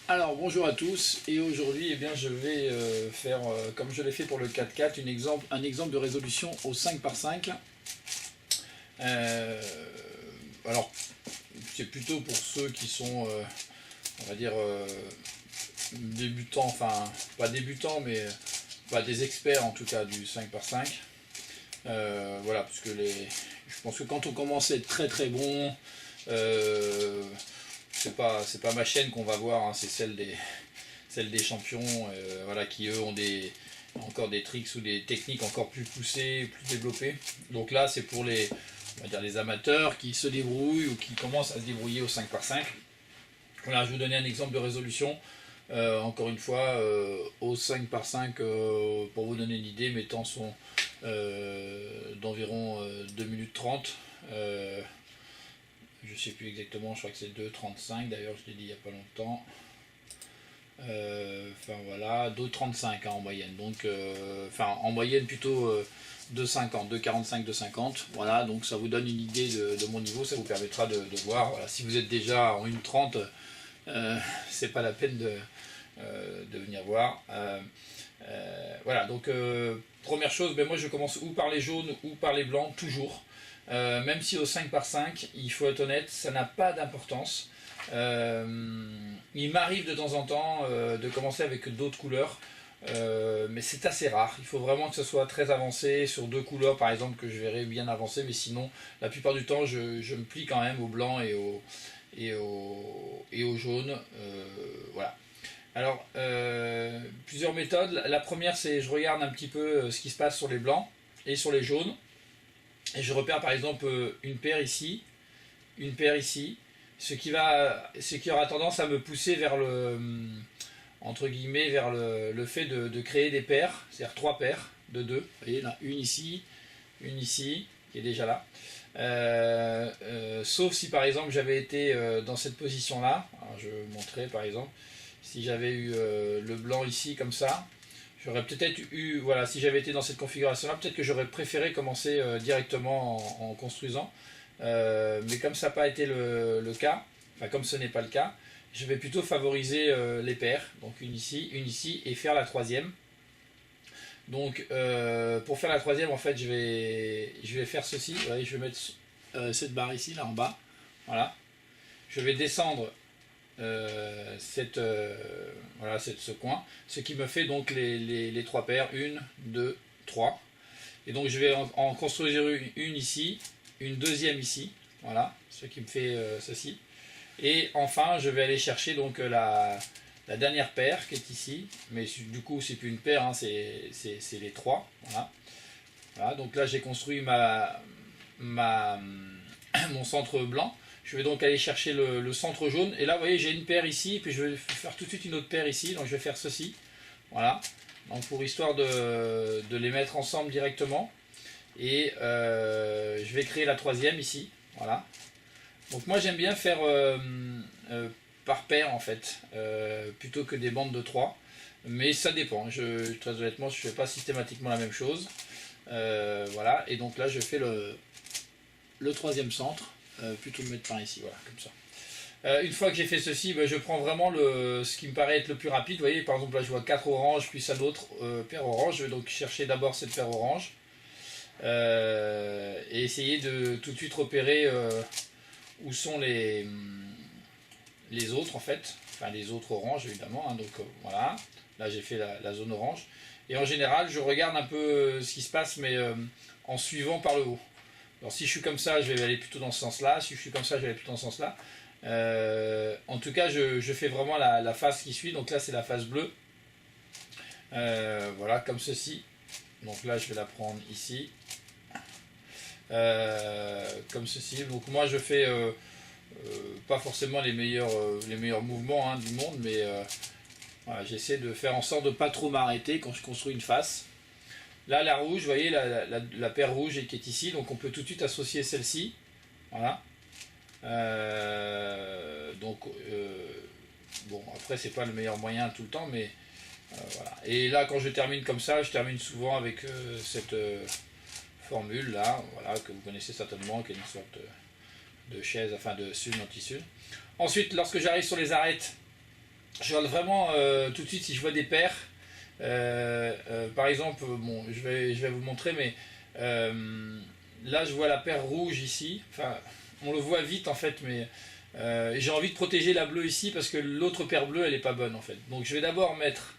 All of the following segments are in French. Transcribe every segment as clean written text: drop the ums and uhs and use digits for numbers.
Alors bonjour à tous, et aujourd'hui eh bien, je vais faire comme je l'ai fait pour le 4x4 un exemple de résolution au 5x5. Euh, alors c'est plutôt pour ceux qui sont on va dire débutants, enfin pas débutants mais pas des experts en tout cas du 5x5. Voilà, parce que je pense que quand on commence à être très très bon, euh, c'est pas ma chaîne qu'on va voir, hein, c'est celle des champions, voilà, qui eux ont encore des tricks ou des techniques encore plus poussées, plus développées. Donc là, c'est pour on va dire les amateurs qui se débrouillent ou qui commencent à se débrouiller au 5x5. Voilà, je vais vous donner un exemple de résolution. Encore une fois, au 5x5, pour vous donner une idée, mes temps sont d'environ 2 minutes 30. Je sais plus exactement, je crois que c'est 2,35 d'ailleurs, je l'ai dit il n'y a pas longtemps. Enfin voilà, 2,35 hein, en moyenne. Donc, enfin en moyenne plutôt 2,50, 2,45, 2,50. Voilà, donc ça vous donne une idée de mon niveau, ça vous permettra de voir. Voilà, si vous êtes déjà en 1,30, c'est pas la peine de venir voir. Voilà, donc première chose, ben moi je commence ou par les jaunes ou par les blancs, toujours. Même si au 5x5, il faut être honnête, ça n'a pas d'importance. Il m'arrive de temps en temps de commencer avec d'autres couleurs, mais c'est assez rare. Il faut vraiment que ce soit très avancé sur deux couleurs, par exemple, que je verrai bien avancé, mais sinon, la plupart du temps, je me plie quand même au blanc et au jaune. Voilà. Alors, plusieurs méthodes. La première, c'est je regarde un petit peu ce qui se passe sur les blancs et sur les jaunes. Et je repère par exemple une paire ici, une paire ici, ce qui aura tendance à me pousser vers entre guillemets, vers le fait de créer des paires, c'est-à-dire trois paires de deux. Vous voyez là, une ici, qui est déjà là. Sauf si par exemple j'avais été dans cette position-là, alors je montrerai par exemple, si j'avais eu le blanc ici comme ça, j'aurais peut-être eu, voilà, si j'avais été dans cette configuration-là, peut-être que j'aurais préféré commencer directement en construisant. Mais comme ça n'a pas été le cas, enfin comme ce n'est pas le cas, je vais plutôt favoriser les paires, donc une ici, et faire la troisième. Donc pour faire la troisième, en fait, je vais faire ceci. Vous voyez, je vais mettre cette barre ici, là en bas. Voilà. Je vais descendre voilà, ce coin, ce qui me fait donc les trois paires, une, deux, trois. Et donc je vais en construire une ici, une deuxième ici, voilà, ce qui me fait ceci. Et enfin, je vais aller chercher donc la dernière paire qui est ici, mais du coup c'est plus une paire, hein, c'est les trois, voilà. Voilà, donc là j'ai construit ma, mon centre blanc. Je vais donc aller chercher le centre jaune. Et là, vous voyez, j'ai une paire ici. Et puis je vais faire tout de suite une autre paire ici. Donc je vais faire ceci. Voilà. Donc pour histoire de les mettre ensemble directement. Et je vais créer la troisième ici. Voilà. Donc moi j'aime bien faire par paire en fait. Plutôt que des bandes de 3. Mais ça dépend. Très honnêtement, je ne fais pas systématiquement la même chose. Voilà. Et donc là, je fais le troisième centre. Plutôt me mettre par ici, voilà, comme ça. Une fois que j'ai fait ceci, ben, je prends vraiment ce qui me paraît être le plus rapide. Vous voyez, par exemple, là je vois 4 oranges, puis ça d'autres paires oranges. Je vais donc chercher d'abord cette paire orange et essayer de tout de suite repérer où sont les autres en fait. Enfin, les autres oranges évidemment. Hein, donc voilà, là j'ai fait la zone orange. Et en général, je regarde un peu ce qui se passe, mais en suivant par le haut. Alors si je suis comme ça, je vais aller plutôt dans ce sens-là. Si je suis comme ça, je vais aller plutôt dans ce sens-là. En tout cas, je fais vraiment la phase qui suit. Donc là, c'est la phase bleue. Voilà, comme ceci. Donc là, je vais la prendre ici. Comme ceci. Donc moi, je fais pas forcément les meilleurs mouvements hein, du monde, mais voilà, j'essaie de faire en sorte de ne pas trop m'arrêter quand je construis une face. Là, la rouge, vous voyez, la paire rouge qui est ici, donc on peut tout de suite associer celle-ci. Voilà. Donc, bon, après, c'est pas le meilleur moyen tout le temps, mais voilà. Et là, quand je termine comme ça, je termine souvent avec cette formule là, voilà, que vous connaissez certainement, qui est une sorte de chaise, enfin de sul, anti-sul. Ensuite, lorsque j'arrive sur les arêtes, je regarde vraiment tout de suite si je vois des paires. Par exemple, bon, je vais vous montrer, mais là je vois la paire rouge ici. Enfin, on le voit vite en fait, mais j'ai envie de protéger la bleue ici parce que l'autre paire bleue elle est pas bonne en fait. Donc je vais d'abord mettre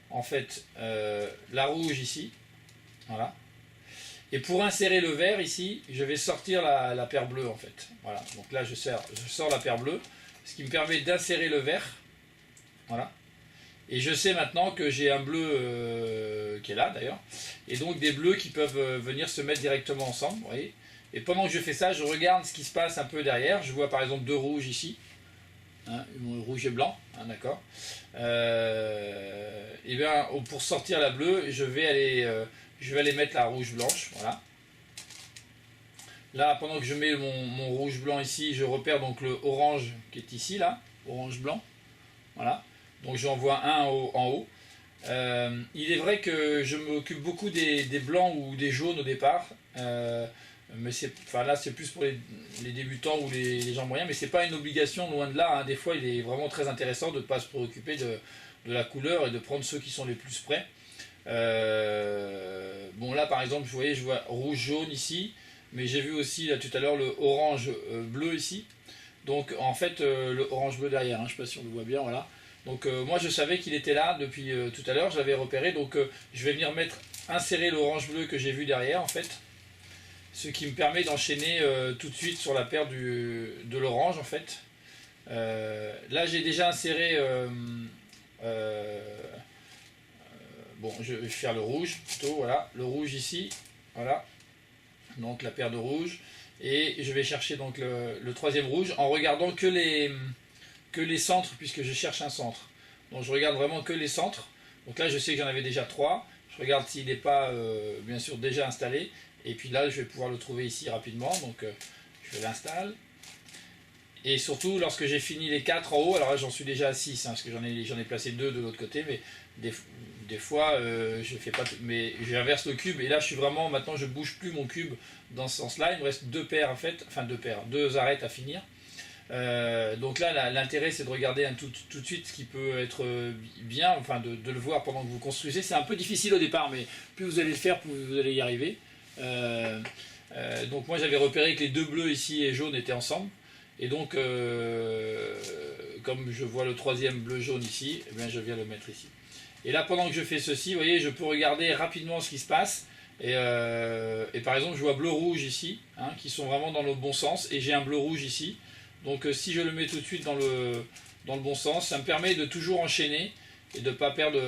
en fait la rouge ici. Voilà. Et pour insérer le vert ici, je vais sortir la paire bleue en fait. Voilà. Donc là je sors la paire bleue, ce qui me permet d'insérer le vert. Voilà. Et je sais maintenant que j'ai un bleu qui est là d'ailleurs. Et donc des bleus qui peuvent venir se mettre directement ensemble. Vous voyez. Et pendant que je fais ça, je regarde ce qui se passe un peu derrière. Je vois par exemple deux rouges ici. Hein, rouge et blanc. Hein, d'accord. Et bien pour sortir la bleue, je vais aller mettre la rouge blanche. Voilà. Là, pendant que je mets mon rouge blanc ici, je repère donc le orange qui est ici, là. Orange blanc. Voilà. Donc j'en vois un en haut. Il est vrai que je m'occupe beaucoup des blancs ou des jaunes au départ. Mais là c'est plus pour les débutants ou les gens moyens, mais c'est pas une obligation loin de là. Hein. Des fois il est vraiment très intéressant de ne pas se préoccuper de la couleur et de prendre ceux qui sont les plus près. Bon là par exemple vous voyez je vois rouge jaune ici, mais j'ai vu aussi là tout à l'heure le orange bleu ici. Donc en fait le orange bleu derrière, hein, je ne sais pas si on le voit bien, voilà. Donc moi je savais qu'il était là depuis tout à l'heure, je l'avais repéré, donc je vais venir insérer l'orange bleu que j'ai vu derrière en fait. Ce qui me permet d'enchaîner tout de suite sur la paire de l'orange en fait. Là j'ai déjà inséré, bon je vais faire le rouge plutôt, voilà, le rouge ici, voilà, donc la paire de rouge. Et je vais chercher donc le troisième rouge en regardant que les centres puisque je cherche un centre. Donc je regarde vraiment que les centres. Donc là je sais que j'en avais déjà 3. Je regarde s'il n'est pas bien sûr déjà installé. Et puis là je vais pouvoir le trouver ici rapidement. Donc je l'installe. Et surtout lorsque j'ai fini les 4 en haut, alors là j'en suis déjà à 6 hein, parce que j'en ai placé 2 de l'autre côté, mais des fois je fais pas, mais j'inverse le cube et là je suis vraiment, maintenant je bouge plus mon cube dans ce sens là, il me reste 2 paires en fait, enfin 2 arêtes à finir. Donc là l'intérêt c'est de regarder tout de suite ce qui peut être bien, enfin de le voir pendant que vous construisez. C'est un peu difficile au départ, mais plus vous allez le faire, plus vous allez y arriver. Donc moi j'avais repéré que les deux bleus ici et jaunes étaient ensemble. Et donc, comme je vois le troisième bleu jaune ici, eh bien, je viens le mettre ici. Et là, pendant que je fais ceci, vous voyez, je peux regarder rapidement ce qui se passe. Et par exemple, je vois bleu-rouge ici, hein, qui sont vraiment dans le bon sens. Et j'ai un bleu-rouge ici. Donc, si je le mets tout de suite dans le bon sens, ça me permet de toujours enchaîner et de ne pas perdre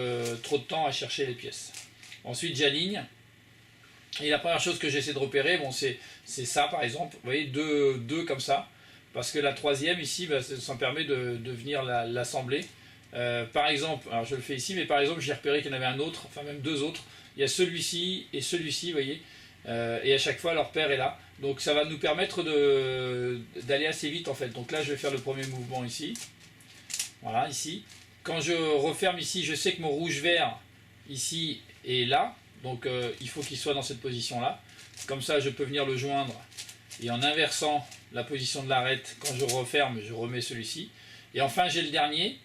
trop de temps à chercher les pièces. Ensuite, j'aligne. Et la première chose que j'essaie de repérer, bon, c'est ça par exemple. Vous voyez, deux comme ça. Parce que la troisième ici, bah, ça me permet de venir l'assembler. Par exemple, alors je le fais ici, mais par exemple j'ai repéré qu'il y en avait un autre, enfin même 2 autres. Il y a celui-ci et celui-ci, vous voyez. Et à chaque fois leur paire est là. Donc ça va nous permettre d'aller assez vite en fait. Donc là je vais faire le premier mouvement ici. Voilà, ici. Quand je referme ici, je sais que mon rouge-vert ici est là. Donc il faut qu'il soit dans cette position-là. Comme ça je peux venir le joindre. Et en inversant la position de l'arête, quand je referme, je remets celui-ci. Et enfin, j'ai le dernier.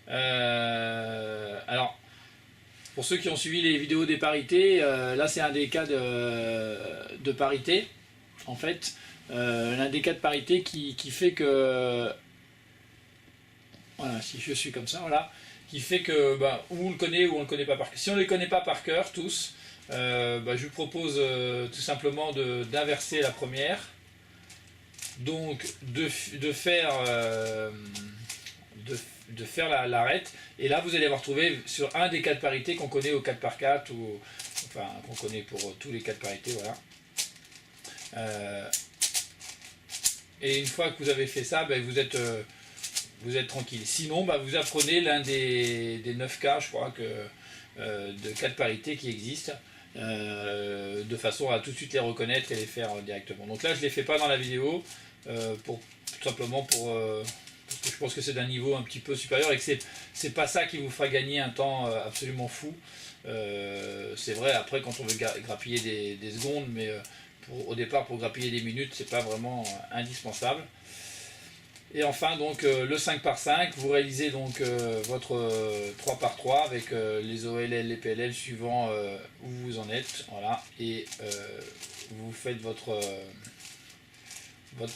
Alors, pour ceux qui ont suivi les vidéos des parités, là c'est un des cas de parité. En fait, l'un des cas de parité qui fait que... Voilà, si je suis comme ça, voilà. Qui fait que, bah, ou on le connaît ou on ne le connaît pas par cœur. Si on ne les connaît pas par cœur, tous, bah, je vous propose tout simplement d'inverser la première. Donc de faire l'arête, et là vous allez avoir trouvé sur un des cas de parité qu'on connaît au 4x4 ou enfin qu'on connaît pour tous les cas de parité, voilà. Et une fois que vous avez fait ça, ben, vous êtes tranquille. Sinon bah, vous apprenez l'un des 9 cas je crois de cas de parité qui existent, de façon à tout de suite les reconnaître et les faire directement. Donc là je ne les fais pas dans la vidéo, tout simplement parce que je pense que c'est d'un niveau un petit peu supérieur et que c'est pas ça qui vous fera gagner un temps absolument fou. C'est vrai après quand on veut grappiller des secondes, mais au départ pour grappiller des minutes c'est pas vraiment indispensable. Et enfin donc le 5 par 5, vous réalisez donc votre 3 par 3 avec les OLL, les PLL suivant où vous en êtes, voilà, et vous faites votre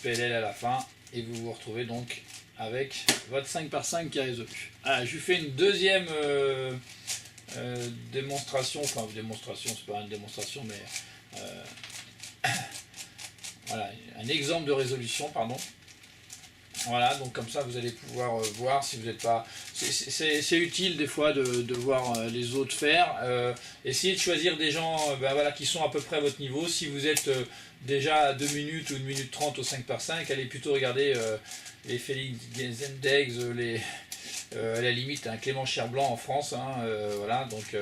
PLL à la fin et vous vous retrouvez donc avec votre 5 par 5 qui est résolu. Ah, je vous fais une deuxième démonstration, enfin démonstration, c'est pas une démonstration mais voilà, un exemple de résolution, pardon. Voilà, donc comme ça vous allez pouvoir voir si vous n'êtes pas... C'est utile des fois de voir les autres faire. Essayez de choisir des gens ben voilà, qui sont à peu près à votre niveau. Si vous êtes déjà à 2 minutes ou 1 minute 30 au 5 par 5, allez plutôt regarder les Félix Zendegs, à la limite un Clément Cherblanc en France, hein, voilà, donc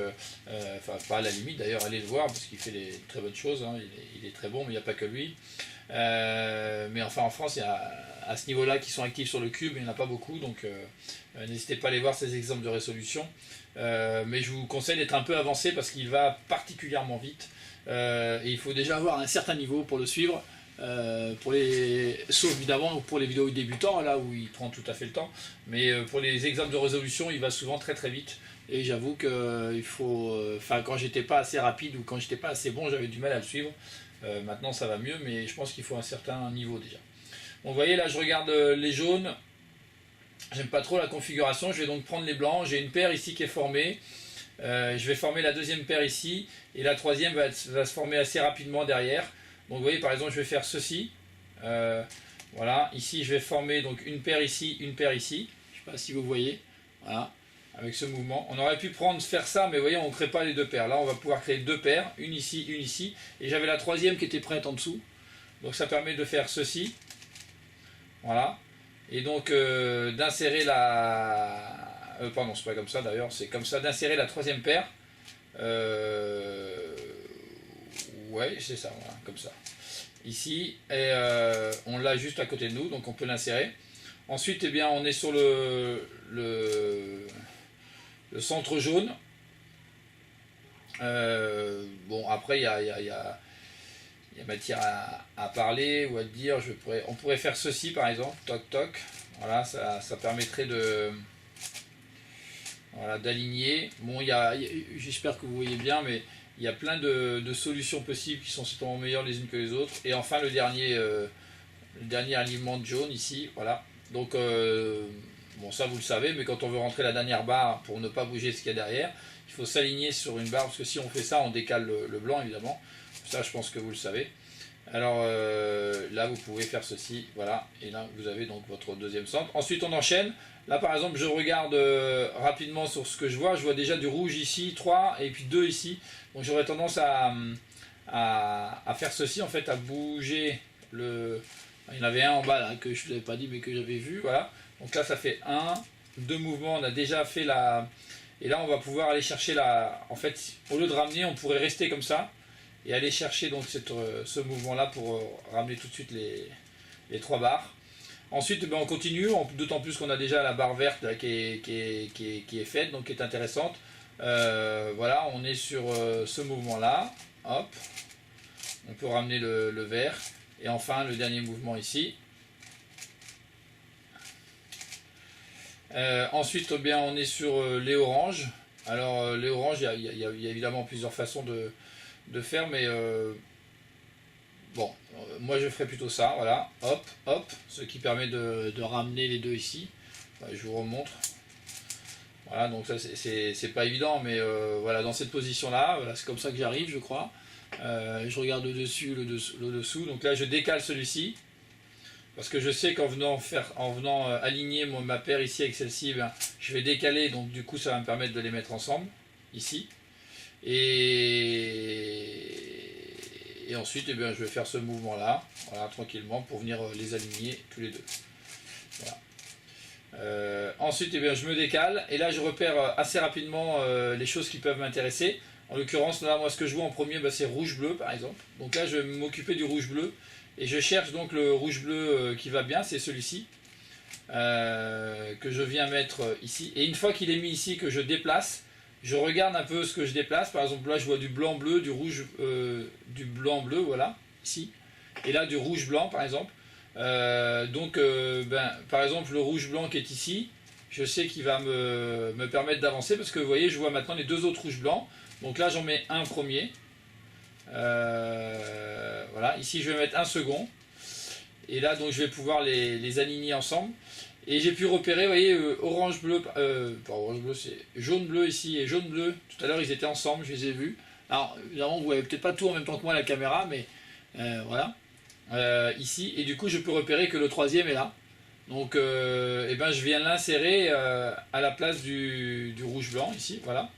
enfin pas à la limite d'ailleurs, allez le voir parce qu'il fait des très bonnes choses, hein, il est très bon, mais il n'y a pas que lui. Mais enfin en France il y a à ce niveau là qui sont actifs sur le cube, il n'y en a pas beaucoup, donc n'hésitez pas à aller voir ces exemples de résolution, mais je vous conseille d'être un peu avancé parce qu'il va particulièrement vite, et il faut déjà avoir un certain niveau pour le suivre, sauf évidemment pour les vidéos débutants là où il prend tout à fait le temps, mais pour les exemples de résolution il va souvent très très vite, et j'avoue que il faut, enfin quand j'étais pas assez rapide ou quand j'étais pas assez bon j'avais du mal à le suivre. Maintenant ça va mieux, mais je pense qu'il faut un certain niveau déjà. Bon, vous voyez là je regarde les jaunes, j'aime pas trop la configuration, je vais donc prendre les blancs, j'ai une paire ici qui est formée, je vais former la deuxième paire ici, et la troisième va se former assez rapidement derrière. Donc vous voyez par exemple je vais faire ceci, voilà, ici je vais former donc une paire ici, une paire ici, je sais pas si vous voyez, voilà, avec ce mouvement. On aurait pu faire ça, mais vous voyez on ne crée pas les deux paires, là on va pouvoir créer deux paires, une ici, et j'avais la troisième qui était prête en dessous, donc ça permet de faire ceci, voilà, et donc d'insérer la... pardon, c'est pas comme ça d'ailleurs, c'est comme ça, d'insérer la troisième paire, ouais c'est ça, voilà, comme ça, ici, et on l'a juste à côté de nous, donc on peut l'insérer. Ensuite, eh bien, on est sur le centre jaune. Bon, après, il y a matière à parler ou à dire. On pourrait faire ceci, par exemple, toc toc. Voilà, ça permettrait de... Voilà, d'aligner. Bon, j'espère que vous voyez bien, mais il y a plein de solutions possibles qui sont certainement meilleures les unes que les autres. Et enfin, le dernier alignement de jaune ici, voilà. Donc, bon, ça vous le savez, mais quand on veut rentrer la dernière barre pour ne pas bouger ce qu'il y a derrière, il faut s'aligner sur une barre, parce que si on fait ça, on décale le blanc, évidemment. Ça, je pense que vous le savez. Alors, là, vous pouvez faire ceci, voilà. Et là, vous avez donc votre deuxième centre. Ensuite, on enchaîne. Là, par exemple, je regarde rapidement sur ce que je vois. Je vois déjà du rouge ici, 3, et puis 2 ici. Donc, j'aurais tendance à faire ceci, en fait, à bouger le... Il y en avait un en bas là que je ne vous avais pas dit mais que j'avais vu, voilà. Donc là ça fait 1, 2 mouvements, on a déjà fait la... Et là on va pouvoir aller chercher la... En fait, au lieu de ramener, on pourrait rester comme ça et aller chercher donc ce mouvement là pour ramener tout de suite les 3 barres. Ensuite ben, on continue, d'autant plus qu'on a déjà la barre verte là, qui est faite, donc qui est intéressante. Voilà, on est sur ce mouvement là, hop, on peut ramener le vert. Et enfin, le dernier mouvement ici. Ensuite, eh bien, on est sur les oranges. Alors, les oranges, il y a évidemment plusieurs façons de faire, mais bon, moi je ferai plutôt ça, voilà, hop, hop, ce qui permet de ramener les deux ici. Je vous remontre. Voilà, donc ça c'est pas évident, mais voilà, dans cette position-là, voilà, c'est comme ça que j'arrive, je crois. Je regarde le dessus, le dessous, donc là je décale celui-ci parce que je sais qu'en venant aligner ma paire ici avec celle-ci, ben, je vais décaler, donc du coup ça va me permettre de les mettre ensemble ici, et ensuite eh bien, je vais faire ce mouvement là, voilà, tranquillement pour venir les aligner tous les deux. Voilà. Ensuite eh bien, je me décale et là je repère assez rapidement les choses qui peuvent m'intéresser. En l'occurrence, là, moi, ce que je vois en premier, bah, c'est rouge-bleu, par exemple. Donc là, je vais m'occuper du rouge-bleu. Et je cherche donc le rouge-bleu qui va bien, c'est celui-ci. Que je viens mettre ici. Et une fois qu'il est mis ici, que je déplace, je regarde un peu ce que je déplace. Par exemple, là, je vois du blanc-bleu, du rouge, du blanc-bleu, voilà, ici. Et là, du rouge-blanc, par exemple. Par exemple, le rouge-blanc qui est ici, je sais qu'il va me permettre d'avancer parce que vous voyez, je vois maintenant les deux autres rouges-blancs. Donc là, j'en mets un premier. Voilà, ici, je vais mettre un second. Et là, donc, je vais pouvoir les aligner ensemble. Et j'ai pu repérer, vous voyez, orange-bleu, pas orange-bleu, c'est jaune-bleu ici et jaune-bleu. Tout à l'heure, ils étaient ensemble, je les ai vus. Alors, évidemment, vous voyez peut-être pas tout en même temps que moi à la caméra, mais voilà. Ici, et du coup, je peux repérer que le troisième est là. Donc, je viens l'insérer à la place du rouge-blanc, ici, voilà.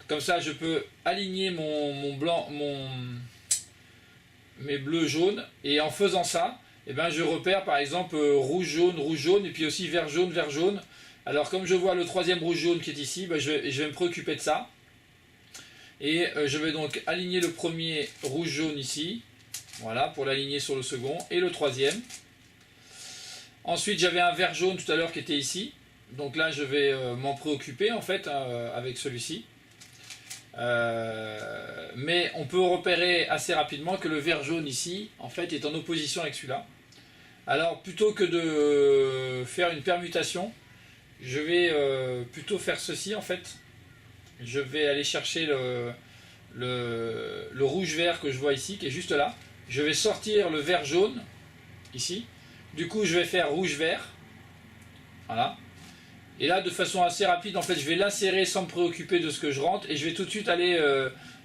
Comme ça, je peux aligner mon blanc, mes bleus jaunes, et en faisant ça, je repère par exemple rouge jaune, et puis aussi vert jaune. Alors comme je vois le troisième rouge jaune qui est ici, je vais me préoccuper de ça. Et je vais donc aligner le premier rouge jaune ici, voilà, pour l'aligner sur le second, et le troisième. Ensuite j'avais un vert jaune tout à l'heure qui était ici, donc là je vais m'en préoccuper en fait avec celui-ci. Mais on peut repérer assez rapidement que le vert jaune ici en fait est en opposition avec celui-là. Alors plutôt que de faire une permutation, je vais plutôt faire ceci en fait. Je vais aller chercher le rouge vert que je vois ici qui est juste là. Je vais sortir le vert jaune ici. Du coup je vais faire rouge vert. Voilà. Et là, de façon assez rapide, en fait, je vais l'insérer sans me préoccuper de ce que je rentre. Et je vais tout de suite aller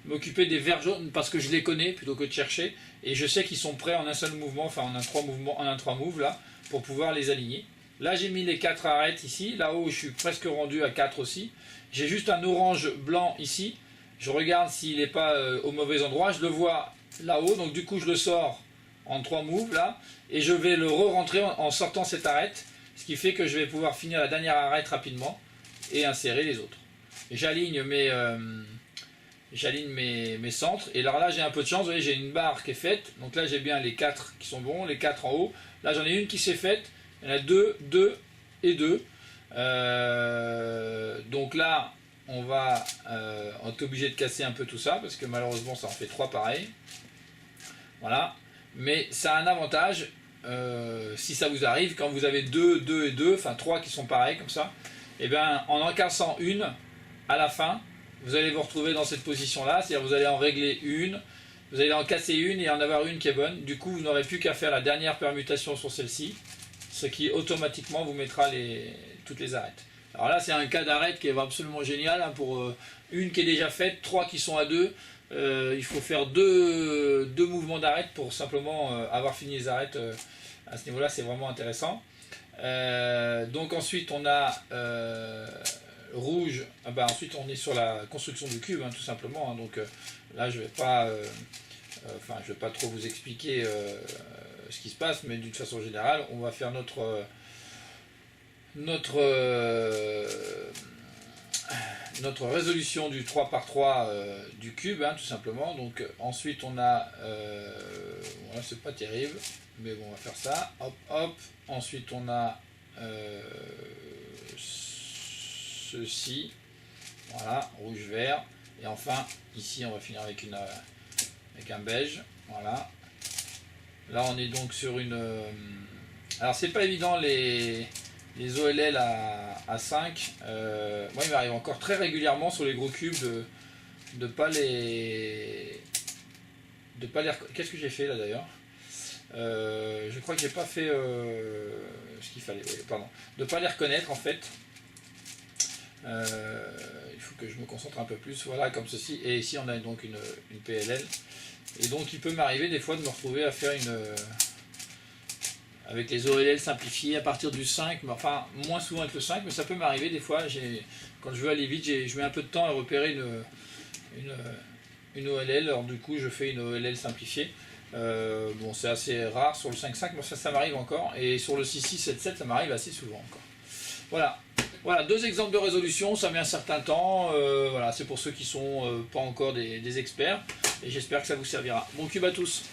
m'occuper des verts jaunes parce que je les connais plutôt que de chercher. Et je sais qu'ils sont prêts en un seul mouvement, enfin en un 3 mouvements, en un 3 moves là, pour pouvoir les aligner. Là, j'ai mis les 4 arêtes ici. Là-haut, je suis presque rendu à 4 aussi. J'ai juste un orange blanc ici. Je regarde s'il n'est pas au mauvais endroit. Je le vois là-haut. Donc, du coup, je le sors en 3 moves là. Et je vais le re-rentrer en sortant cette arête. Ce qui fait que je vais pouvoir finir la dernière arête rapidement et insérer les autres. J'aligne mes centres. Et alors là, j'ai un peu de chance. Vous voyez, j'ai une barre qui est faite. Donc là, j'ai bien les 4 qui sont bons, les 4 en haut. Là, j'en ai une qui s'est faite. Il y en a 2, 2 et 2. Donc là, on est obligé de casser un peu tout ça parce que malheureusement, ça en fait 3 pareils. Voilà. Mais ça a un avantage. Si ça vous arrive, quand vous avez 2, 2 et 2, enfin 3 qui sont pareils comme ça, en cassant une, à la fin, vous allez vous retrouver dans cette position-là, c'est-à-dire vous allez en régler une, vous allez en casser une et en avoir une qui est bonne. Du coup, vous n'aurez plus qu'à faire la dernière permutation sur celle-ci, ce qui automatiquement vous mettra toutes les arêtes. Alors là, c'est un cas d'arête qui est absolument génial, hein, pour une qui est déjà faite, 3 qui sont à 2. Il faut faire deux mouvements d'arête pour simplement avoir fini les arêtes. À ce niveau là c'est vraiment intéressant. Donc ensuite on a rouge. Ensuite on est sur la construction du cube, hein, tout simplement, hein. Donc là je vais pas je vais pas trop vous expliquer ce qui se passe, mais d'une façon générale on va faire notre résolution du 3 par 3 du cube, hein, tout simplement. Donc ensuite on a voilà, c'est pas terrible, mais bon, on va faire ça, hop hop. Ensuite on a ceci, voilà, rouge vert, et enfin ici on va finir avec un beige. Voilà, là on est donc sur une alors c'est pas évident les OLL à 5, moi il m'arrive encore très régulièrement sur les gros cubes de pas les qu'est-ce que j'ai fait là d'ailleurs, je crois que j'ai pas fait ce qu'il fallait, pardon, de pas les reconnaître en fait. Il faut que je me concentre un peu plus, voilà, comme ceci. Et ici on a donc une PLL, et donc il peut m'arriver des fois de me retrouver à faire avec les OLL simplifiés à partir du 5, mais enfin moins souvent avec le 5, mais ça peut m'arriver des fois. Quand je veux aller vite, je mets un peu de temps à repérer une OLL, alors du coup je fais une OLL simplifiée. Bon, c'est assez rare sur le 5.5, mais ça m'arrive encore, et sur le 6.6, 7.7 ça m'arrive assez souvent encore. Voilà, 2 exemples de résolution, ça met un certain temps, voilà, c'est pour ceux qui sont pas encore des experts, et j'espère que ça vous servira. Bon cube à tous.